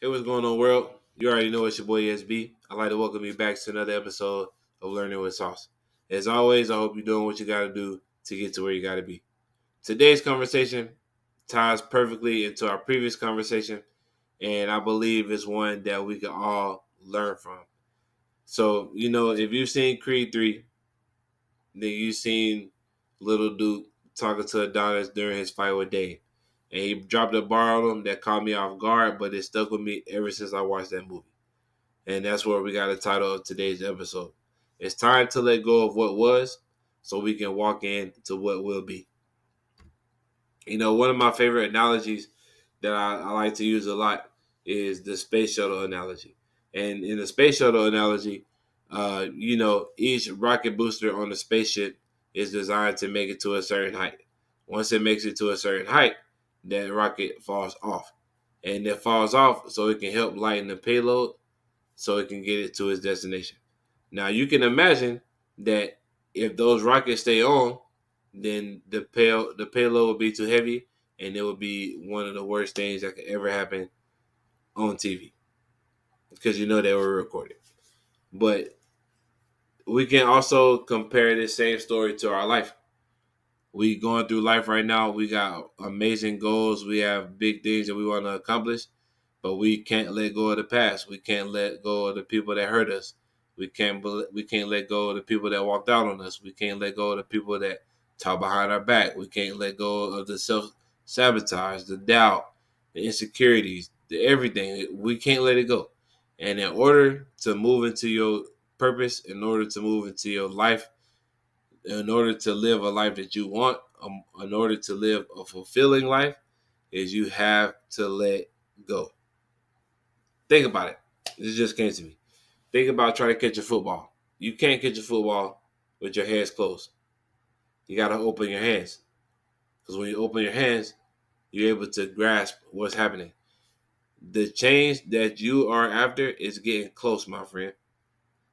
Hey, what's going on, world? You already know it's your boy SB. I'd like to welcome you back to another episode of Learning with Sauce. As always, I hope you're doing what you got to do to get to where you got to be. Today's conversation ties perfectly into our previous conversation, and I believe it's one that we can all learn from. So, if you've seen Creed 3, then you've seen Little Duke talking to Adonis during his fight with Dave. And he dropped a bar on him that caught me off guard, but it stuck with me ever since I watched that movie. And that's where we got the title of today's episode. It's time to let go of what was so we can walk into what will be. One of my favorite analogies that I like to use a lot is the space shuttle analogy. And in the space shuttle analogy, each rocket booster on the spaceship is designed to make it to a certain height. Once it makes it to a certain height, that rocket falls off. And it falls off so it can help lighten the payload so it can get it to its destination. Now you can imagine that if those rockets stay on, then the payload will be too heavy, and it would be one of the worst things that could ever happen on TV because they were recorded. But we can also compare this same story to our life. We going through life right now. We got amazing goals. We have big things that we want to accomplish, but we can't let go of the past. We can't let go of the people that hurt us. We can't let go of the people that walked out on us. We can't let go of the people that talk behind our back. We can't let go of the self sabotage, the doubt, the insecurities, the everything. We can't let it go. And in order to move into your purpose, in order to move into your life, in order to live a life that you want, in order to live a fulfilling life, is you have to let go. Think about it. This just came to me. Think about trying to catch a football. You can't catch a football with your hands closed. You got to open your hands. Because when you open your hands, you're able to grasp what's happening. The change that you are after is getting close, my friend.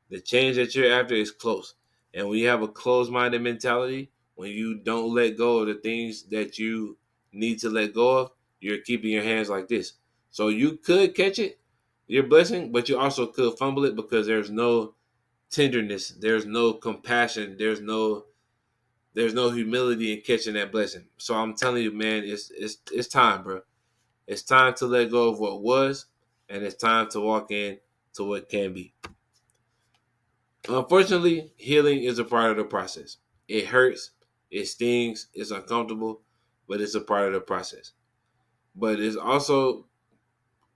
The change that you're after is close. And when you have a closed minded mentality, when you don't let go of the things that you need to let go of, you're keeping your hands like this. So you could catch it, your blessing, but you also could fumble it because there's no tenderness, there's no compassion, there's no humility in catching that blessing. So I'm telling you, man, it's time, bro. It's time to let go of what was, and it's time to walk in to what can be. Unfortunately, healing is a part of the process. It hurts, it stings, it's uncomfortable, but it's a part of the process. But it's also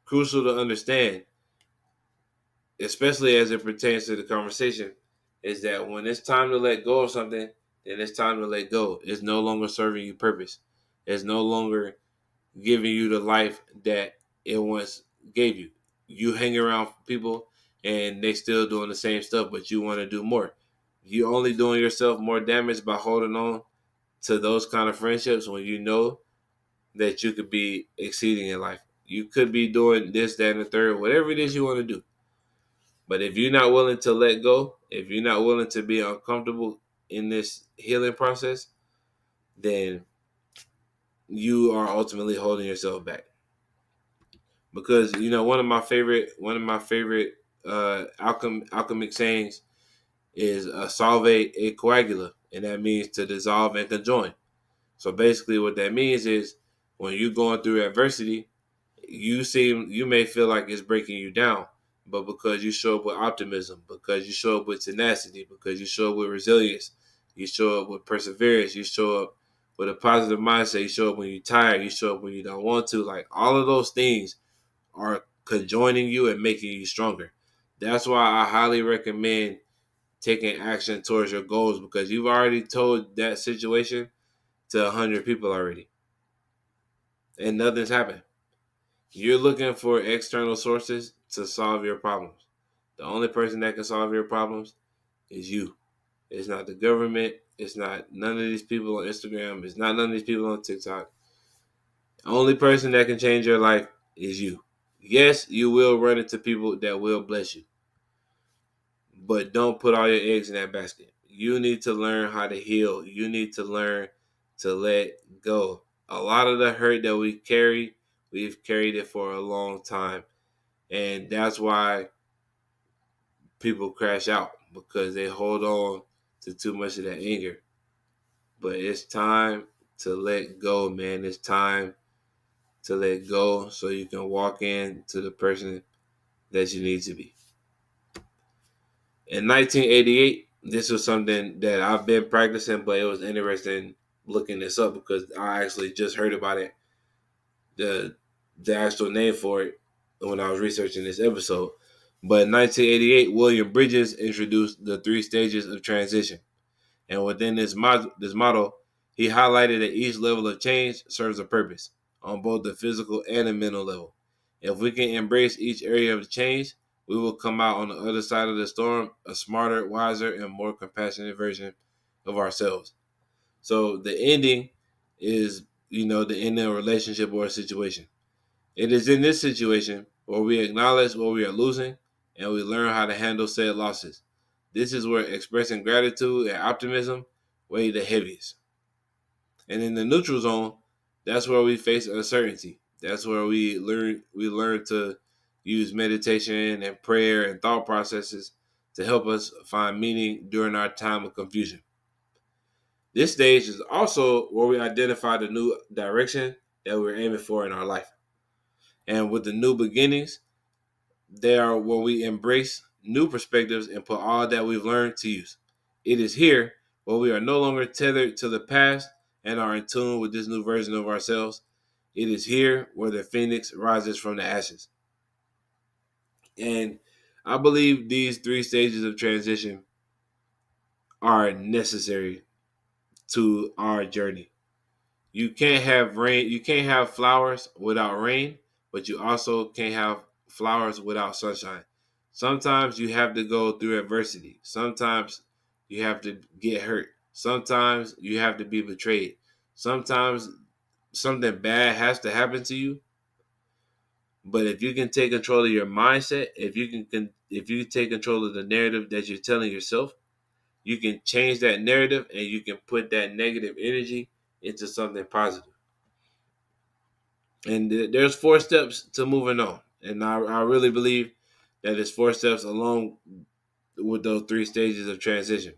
crucial to understand, especially as it pertains to the conversation, is that when it's time to let go of something, then it's time to let go. It's no longer serving you purpose. It's no longer giving you the life that it once gave you. You hang around people and they still doing the same stuff, but you want to do more. You only doing yourself more damage by holding on to those kind of friendships when you know that you could be exceeding in life. You could be doing this, that, and the third, whatever it is you want to do. But if you're not willing to let go, if you're not willing to be uncomfortable in this healing process, then you are ultimately holding yourself back. Because one of my favorite alchemic sayings is solve a coagula, and that means to dissolve and conjoin. So basically, what that means is when you're going through adversity, you may feel like it's breaking you down, but because you show up with optimism, because you show up with tenacity, because you show up with resilience, you show up with perseverance, you show up with a positive mindset, you show up when you're tired, you show up when you don't want to, like all of those things are conjoining you and making you stronger. That's why I highly recommend taking action towards your goals because you've already told that situation to 100 people already and nothing's happened. You're looking for external sources to solve your problems. The only person that can solve your problems is you. It's not the government. It's not none of these people on Instagram. It's not none of these people on TikTok. The only person that can change your life is you. Yes, you will run into people that will bless you, but don't put all your eggs in that basket. You need to learn how to heal. You need to learn to let go. A lot of the hurt that we've carried it for a long time. And that's why people crash out, because they hold on to too much of that anger. But it's time to let go, man. It's time to let go so you can walk into the person that you need to be. In 1988, this was something that I've been practicing, but it was interesting looking this up because I actually just heard about it, the the actual name for it, when I was researching this episode. But in 1988, William Bridges introduced the three stages of transition. And within this model, he highlighted that each level of change serves a purpose on both the physical and the mental level. If we can embrace each area of change, we will come out on the other side of the storm a smarter, wiser, and more compassionate version of ourselves. So the ending is, the ending of a relationship or a situation. It is in this situation where we acknowledge what we are losing and we learn how to handle said losses. This is where expressing gratitude and optimism weigh the heaviest. And in the neutral zone, that's where we face uncertainty. That's where we learn to use meditation and prayer and thought processes to help us find meaning during our time of confusion. This stage is also where we identify the new direction that we're aiming for in our life. And with the new beginnings, they are where we embrace new perspectives and put all that we've learned to use. It is here where we are no longer tethered to the past and are in tune with this new version of ourselves. It is here where the phoenix rises from the ashes. And I believe these three stages of transition are necessary to our journey. You can't have rain, you can't have flowers without rain, but you also can't have flowers without sunshine. Sometimes you have to go through adversity. Sometimes you have to get hurt. Sometimes you have to be betrayed. Sometimes something bad has to happen to you. But if you can take control of your mindset, if you take control of the narrative that you're telling yourself, you can change that narrative and you can put that negative energy into something positive. And there's four steps to moving on. And I really believe that it's four steps along with those three stages of transition.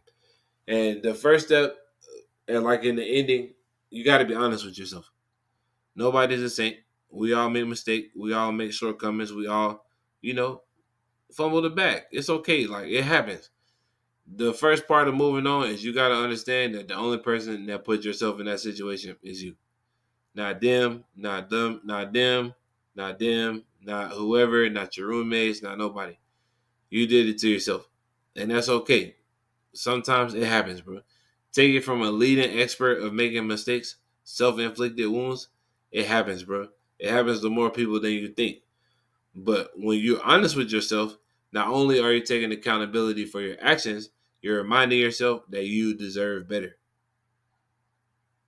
And the first step, and like in the ending, you got to be honest with yourself. Nobody's a saint. We all make mistakes. We all make shortcomings. We all, you know, fumble the bag. It's okay. Like, it happens. The first part of moving on is you got to understand that the only person that put yourself in that situation is you. Not them, not them, not them, not them, not whoever, not your roommates, not nobody. You did it to yourself. And that's okay. Sometimes it happens, bro. Take it from a leading expert of making mistakes, self-inflicted wounds. It happens, bro. It happens to more people than you think. But when you're honest with yourself, not only are you taking accountability for your actions, you're reminding yourself that you deserve better.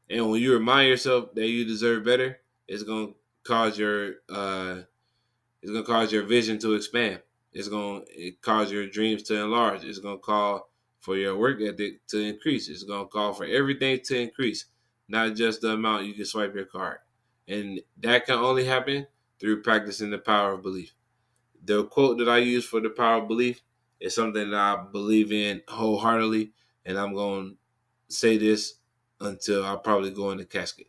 And when you remind yourself that you deserve better, it's gonna cause your vision to expand. It's gonna cause your dreams to enlarge. It's gonna call for your work ethic to increase. It's gonna call for everything to increase, not just the amount you can swipe your card. And that can only happen through practicing the power of belief. The quote that I use for the power of belief is something that I believe in wholeheartedly, and I'm gonna say this until I probably go in the casket.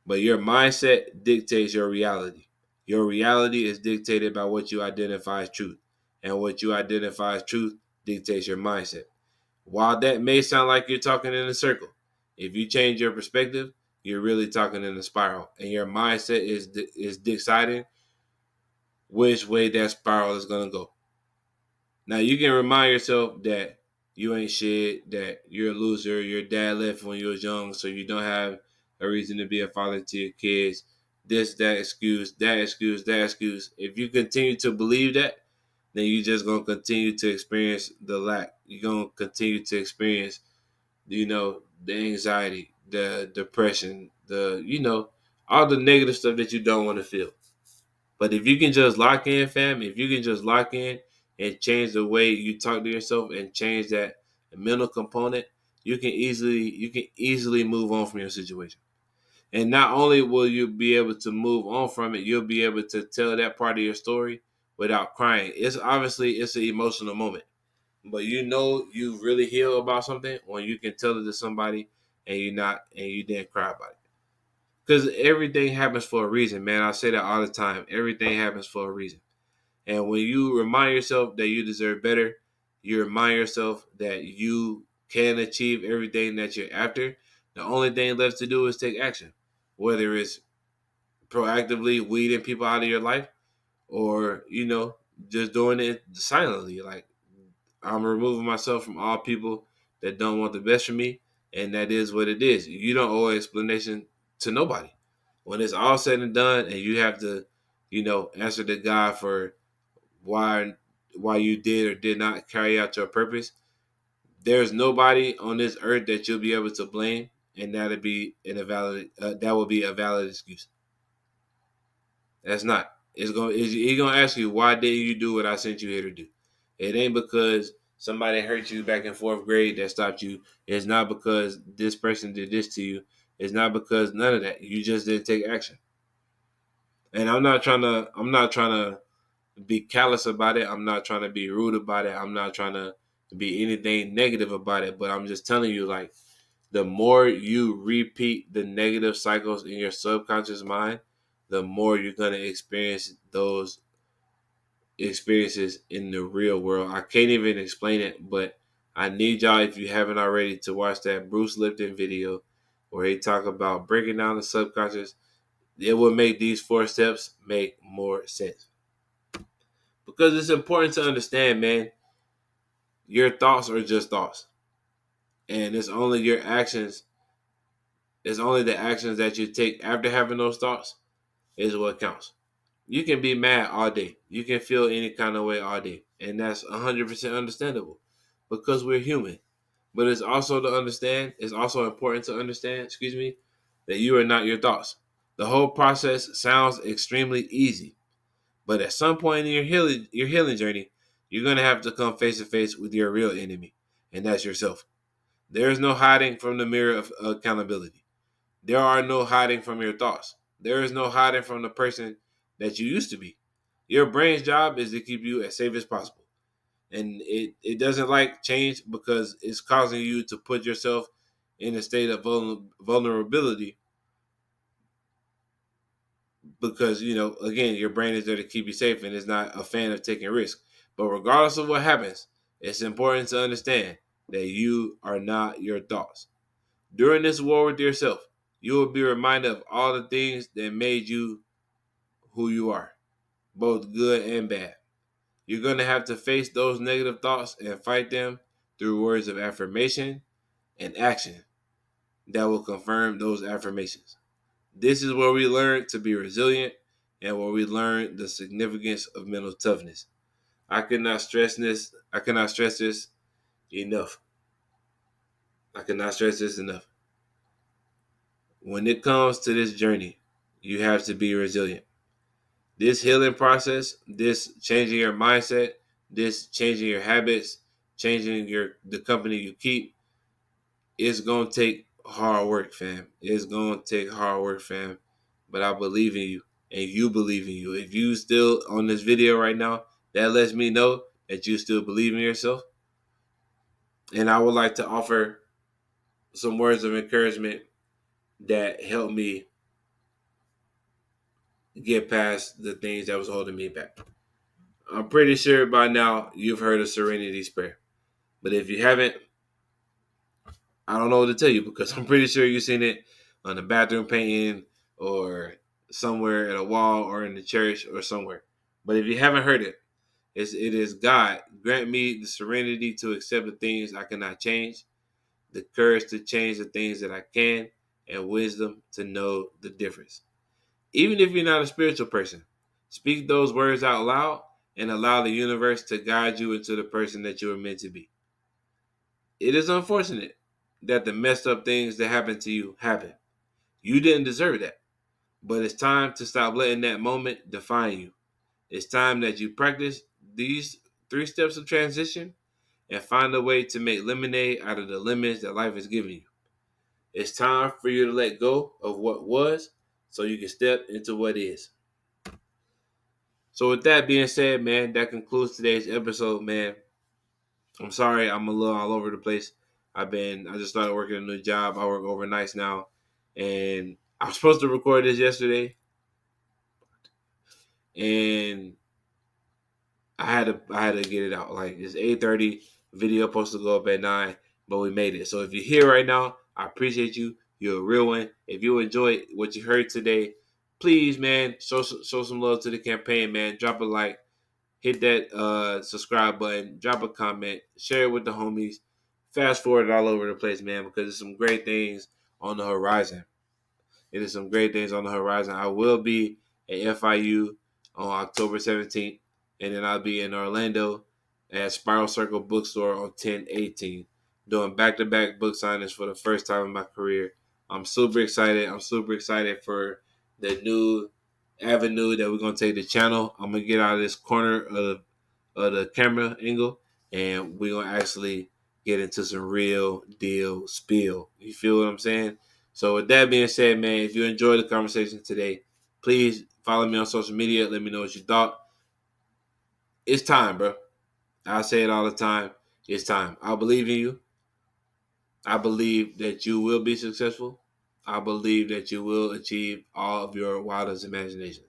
But your mindset dictates your reality. Your reality is dictated by what you identify as truth. And what you identify as truth dictates your mindset. While that may sound like you're talking in a circle, if you change your perspective, you're really talking in a spiral. And your mindset is deciding which way that spiral is going to go. Now you can remind yourself that you ain't shit, that you're a loser, your dad left when you was young, so you don't have a reason to be a father to your kids. This, that excuse, that excuse, that excuse. If you continue to believe that, then you're just gonna continue to experience the lack. You're gonna continue to experience, the anxiety, the depression, all the negative stuff that you don't want to feel. But if you can just lock in, fam, if you can just lock in and change the way you talk to yourself and change that mental component, you can easily move on from your situation. And not only will you be able to move on from it, you'll be able to tell that part of your story without crying. It's an emotional moment. But you know you really heal about something when you can tell it to somebody and you didn't cry about it. Because everything happens for a reason, man. I say that all the time. Everything happens for a reason. And when you remind yourself that you deserve better, you remind yourself that you can achieve everything that you're after. The only thing left to do is take action. Whether it's proactively weeding people out of your life or, just doing it silently. Like, I'm removing myself from all people that don't want the best for me, and that is what it is. You don't owe an explanation to nobody. When it's all said and done, and you have to, answer to God for why why you did or did not carry out your purpose, there's nobody on this earth that you'll be able to blame, and that will be a valid excuse. That's not. He's gonna ask you, why didn't you do what I sent you here to do? It ain't because somebody hurt you back in fourth grade that stopped you. It's not because this person did this to you. It's not because none of that. You just didn't take action. And I'm not trying to be callous about it. I'm not trying to be rude about it. I'm not trying to be anything negative about it. But I'm just telling you, like, the more you repeat the negative cycles in your subconscious mind, the more you're gonna experience those experiences in the real world. I can't even explain it, but I need y'all, if you haven't already, to watch that Bruce Lipton video where he talk about breaking down the subconscious. It will make these 4 steps make more sense. Because it's important to understand, man, your thoughts are just thoughts. And it's only the actions that you take after having those thoughts is what counts. You can be mad all day. You can feel any kind of way all day. And that's 100% understandable because we're human. But it's also important to understand, that you are not your thoughts. The whole process sounds extremely easy. But at some point in your healing journey, you're going to have to come face to face with your real enemy, and that's yourself. There is no hiding from the mirror of accountability. There are no hiding from your thoughts. There is no hiding from the person that you used to be. Your brain's job is to keep you as safe as possible. And it doesn't like change because it's causing you to put yourself in a state of vulnerability because, again, your brain is there to keep you safe and is not a fan of taking risks. But regardless of what happens, it's important to understand that you are not your thoughts. During this war with yourself, you will be reminded of all the things that made you who you are, both good and bad. You're going to have to face those negative thoughts and fight them through words of affirmation and action that will confirm those affirmations. This is where we learn to be resilient and where we learn the significance of mental toughness. I cannot stress this enough. I cannot stress this enough. When it comes to this journey, you have to be resilient. This healing process, this changing your mindset, this changing your habits, changing the company you keep, it's gonna take hard work, fam. It's gonna take hard work, fam. But I believe in you, and you believe in you. If you still on this video right now, that lets me know that you still believe in yourself. And I would like to offer some words of encouragement that help me get past the things that was holding me back. I'm pretty sure by now you've heard of Serenity's Prayer. But if you haven't, I don't know what to tell you because I'm pretty sure you've seen it on the bathroom painting or somewhere at a wall or in the church or somewhere. But if you haven't heard it, it is God, grant me the serenity to accept the things I cannot change, the courage to change the things that I can, and wisdom to know the difference. Even if you're not a spiritual person, speak those words out loud and allow the universe to guide you into the person that you are meant to be. It is unfortunate that the messed up things that happen to you happen. You didn't deserve that. But it's time to stop letting that moment define you. It's time that you practice these 3 steps of transition and find a way to make lemonade out of the lemons that life has given you. It's time for you to let go of what was so you can step into what is. So with that being said, man, that concludes today's episode, man. I'm sorry I'm a little all over the place. I just started working a new job. I work overnights now. And I was supposed to record this yesterday. And I had to get it out. Like it's 8:30. Video supposed to go up at 9, but we made it. So if you're here right now, I appreciate you. You're a real one. If you enjoyed what you heard today, please, man, show some love to the campaign, man. Drop a like, hit that subscribe button, drop a comment, share it with the homies. Fast forward all over the place, man, because there's some great things on the horizon. It is some great things on the horizon. I will be at F.I.U. on October 17th, and then I'll be in Orlando at Spiral Circle Bookstore on 10/18, doing back-to-back book signings for the first time in my career. I'm super excited. I'm super excited for the new avenue that we're gonna take the channel. I'm gonna get out of this corner of the camera angle, and we're gonna actually get into some real deal spill. You feel what I'm saying? So with that being said, man, if you enjoyed the conversation today, please follow me on social media. Let me know what you thought. It's time, bro. I say it all the time. It's time. I believe in you. I believe that you will be successful. I believe that you will achieve all of your wildest imaginations.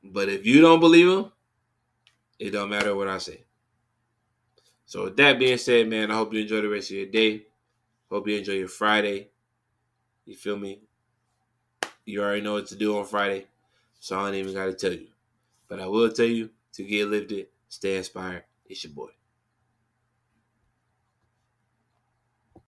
But if you don't believe them, it don't matter what I say. So with that being said, man, I hope you enjoy the rest of your day. Hope you enjoy your Friday. You feel me? You already know what to do on Friday, so I don't even got to tell you. But I will tell you to get lifted, stay inspired. It's your boy.